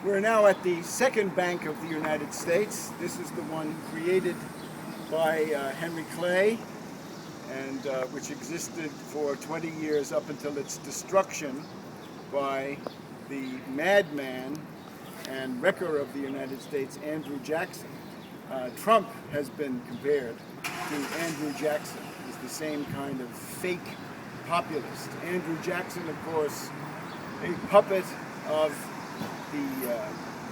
We're now at the second bank of the United States. This is the one created by Henry Clay, and which existed for 20 years up until its destruction by the madman and wrecker of the United States, Andrew Jackson. Trump has been compared to Andrew Jackson. He's the same kind of fake populist. Andrew Jackson, of course, a puppet of the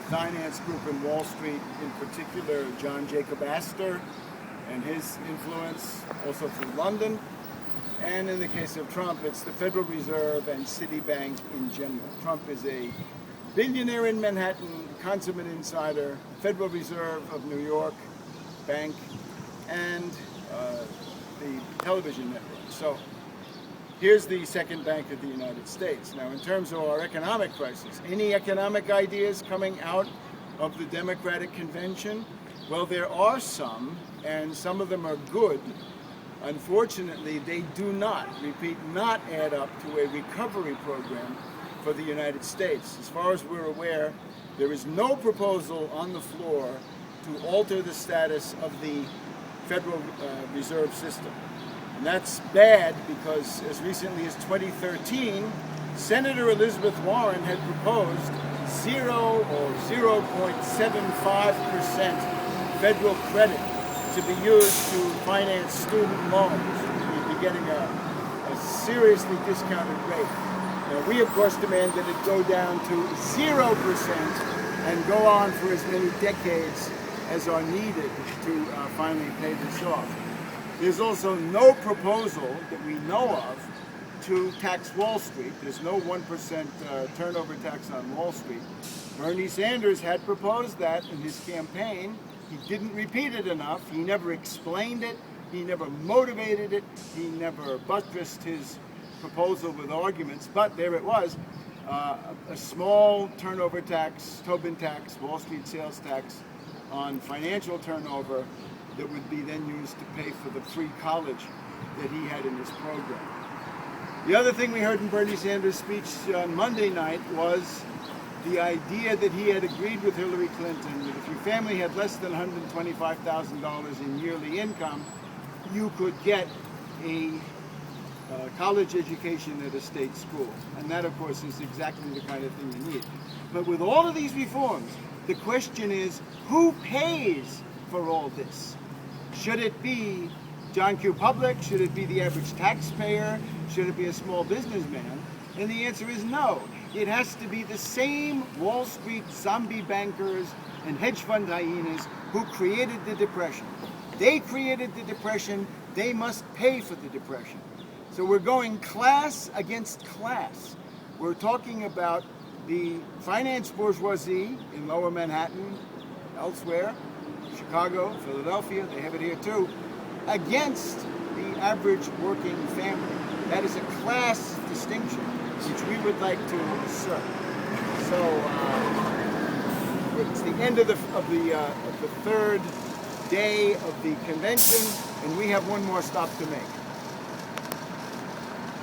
finance group in Wall Street, in particular John Jacob Astor and his influence, also through London. And in the case of Trump, it's the Federal Reserve and Citibank in general. Trump is a billionaire in Manhattan, consummate insider, Federal Reserve of New York Bank, and the television network. So here's the second bank of the United States. Now, in terms of our economic crisis, any economic ideas coming out of the Democratic Convention? Well, there are some, and some of them are good. Unfortunately, they do not add up to a recovery program for the United States. As far as we're aware, there is no proposal on the floor to alter the status of the Federal Reserve System. And that's bad because as recently as 2013, Senator Elizabeth Warren had proposed 0 or 0.75% federal credit to be used to finance student loans. We'd be getting a seriously discounted rate. Now, we, of course, demand that it go down to 0% and go on for as many decades as are needed to finally pay this off. There's also no proposal that we know of to tax Wall Street. There's no 1% turnover tax on Wall Street. Bernie Sanders had proposed that in his campaign. He didn't repeat it enough. He never explained it. He never motivated it. He never buttressed his proposal with arguments. But there it was, a small turnover tax, Tobin tax, Wall Street sales tax on financial turnover that would be then used to pay for the free college that he had in his program. The other thing we heard in Bernie Sanders' speech on Monday night was the idea that he had agreed with Hillary Clinton that if your family had less than $125,000 in yearly income, you could get a college education at a state school. And that, of course, is exactly the kind of thing you need. But with all of these reforms, the question is, who pays for all this? Should it be John Q. Public? Should it be the average taxpayer? Should it be a small businessman? And the answer is no. It has to be the same Wall Street zombie bankers and hedge fund hyenas who created the Depression. They created the Depression. They must pay for the Depression. So we're going class against class. We're talking about the finance bourgeoisie in Lower Manhattan, elsewhere, Chicago, Philadelphia, they have it here too, against the average working family. That is a class distinction which we would like to assert. So it's the end of the third day of the convention, and we have one more stop to make.